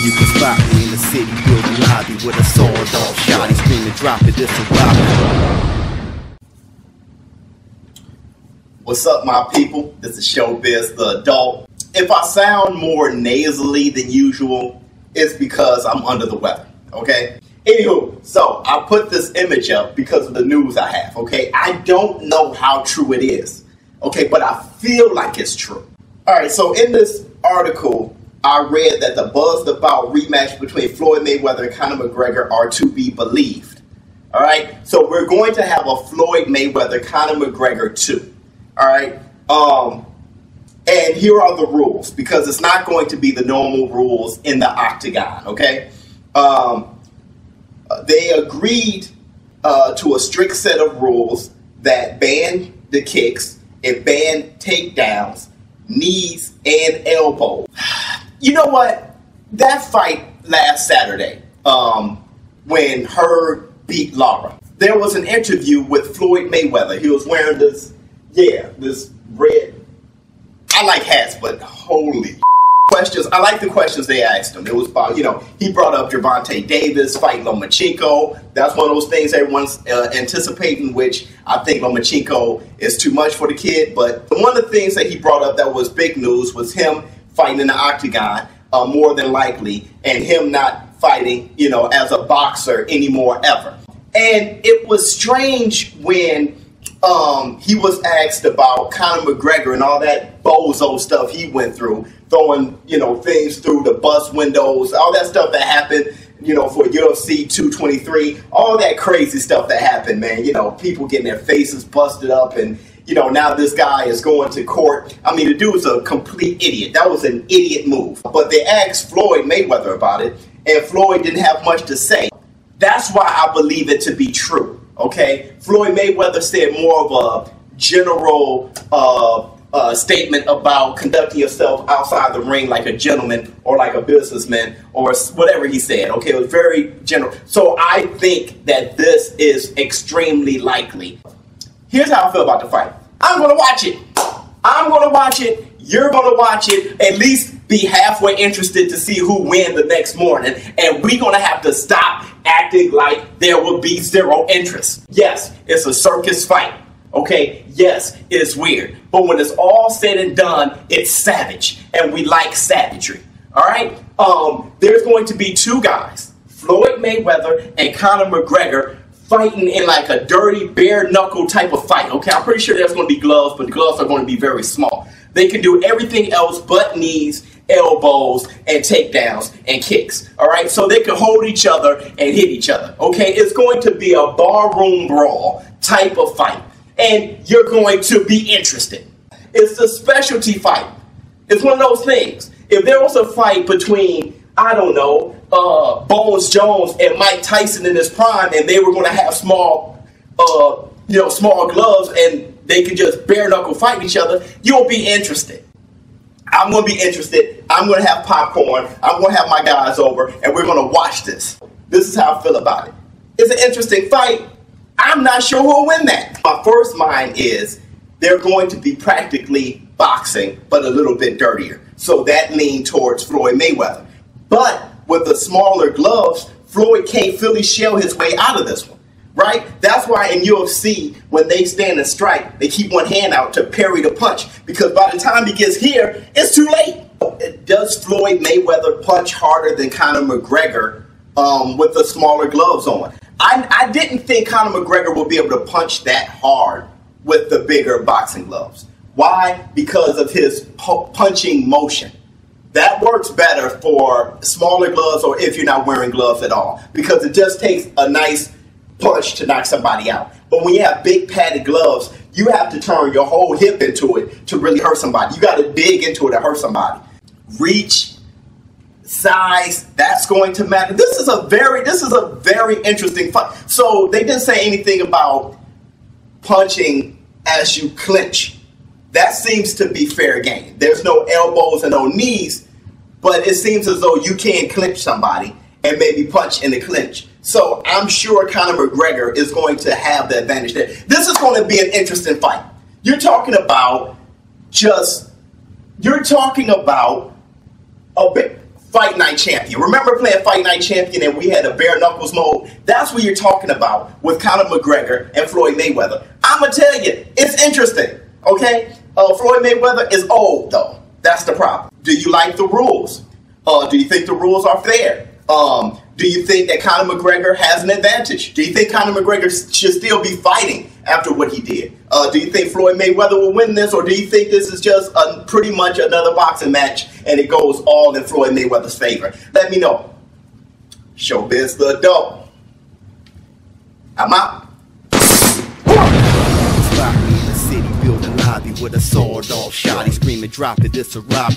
You can spot me in the city building lobby with a sword off shot. He's screaming, drop it, this a robbery. What's up, my people? This is ShowBizz, the adult. If I sound more nasally than usual, it's because I'm under the weather, okay? Anywho, so I put this image up because of the news I have, okay? I don't know how true it is, okay? But I feel like it's true. All right, so in this article, I read that the buzz about rematch between Floyd Mayweather and Conor McGregor are to be believed. All right, so we're going to have a Floyd Mayweather, Conor McGregor 2. All right, and here are the rules, because it's not going to be the normal rules in the octagon, okay? They agreed to a strict set of rules that ban the kicks, it banned takedowns, knees, and elbows. You know what? That fight last Saturday, when Herb beat Lara, there was an interview with Floyd Mayweather. He was wearing this red, I like hats, but holy questions. I like the questions they asked him. It was about, he brought up Gervonta Davis fighting Lomachenko. That's one of those things everyone's anticipating, which I think Lomachenko is too much for the kid. But one of the things that he brought up that was big news was him fighting in the octagon, more than likely, and him not fighting, as a boxer anymore ever. And it was strange when he was asked about Conor McGregor and all that bozo stuff he went through, throwing, things through the bus windows, all that stuff that happened, for UFC 223, all that crazy stuff that happened, man. People getting their faces busted up, and, now this guy is going to court. I mean, the dude was a complete idiot. That was an idiot move. But they asked Floyd Mayweather about it, and Floyd didn't have much to say. That's why I believe it to be true. Okay, Floyd Mayweather said more of a general statement about conducting yourself outside the ring like a gentleman or like a businessman or whatever he said. Okay, it was very general. So I think that this is extremely likely. Here's how I feel about the fight. I'm going to watch it. I'm going to watch it. You're going to watch it. At least be halfway interested to see who wins the next morning. And we're going to have to stop acting like there will be zero interest. Yes, it's a circus fight. Okay, yes, it's weird. But when it's all said and done, it's savage. And we like savagery. All right? There's going to be two guys, Floyd Mayweather and Conor McGregor, fighting in like a dirty bare knuckle type of fight. Okay, I'm pretty sure there's going to be gloves, but the gloves are going to be very small. They can do everything else but knees, elbows, and takedowns and kicks. All right, so they can hold each other and hit each other. Okay, it's going to be a barroom brawl type of fight, and you're going to be interested. It's a specialty fight. It's one of those things. If there was a fight between, I don't know, Bones Jones and Mike Tyson in his prime, and they were going to have small gloves, and they can just bare knuckle fight each other, you'll be interested. I'm going to be interested. I'm going to have popcorn. I'm going to have my guys over, and we're going to watch this. This is how I feel about it. It's an interesting fight. I'm not sure who will win that. My first mind is they're going to be practically boxing, but a little bit dirtier. So that leaned towards Floyd Mayweather. But with the smaller gloves, Floyd can't fully shell his way out of this one. Right? That's why in UFC, when they stand and strike, they keep one hand out to parry the punch. Because by the time he gets here, it's too late. Does Floyd Mayweather punch harder than Conor McGregor with the smaller gloves on? I didn't think Conor McGregor would be able to punch that hard with the bigger boxing gloves. Why? Because of his punching motion. That works better for smaller gloves, or if you're not wearing gloves at all. Because it just takes a nice punch to knock somebody out. But when you have big padded gloves, you have to turn your whole hip into it to really hurt somebody. You got to dig into it to hurt somebody. Reach, size, that's going to matter. This is a very interesting fight. So they didn't say anything about punching as you clinch. That seems to be fair game. There's no elbows and no knees, but it seems as though you can clinch somebody and maybe punch in the clinch. So I'm sure Conor McGregor is going to have the advantage there. This is going to be an interesting fight. You're talking about Fight Night Champion. Remember playing Fight Night Champion and we had a bare knuckles mode? That's what you're talking about with Conor McGregor and Floyd Mayweather. I'm going to tell you, it's interesting, okay? Floyd Mayweather is old, though. That's the problem. Do you like the rules? Do you think the rules are fair? Do you think that Conor McGregor has an advantage? Do you think Conor McGregor should still be fighting after what he did? Do you think Floyd Mayweather will win this, or do you think this is just pretty much another boxing match and it goes all in Floyd Mayweather's favor? Let me know. ShowBizz the adult. I'm out. Spot me in the city, building lobby with a sawed-off shot. He screaming, drop it, it's a robbery.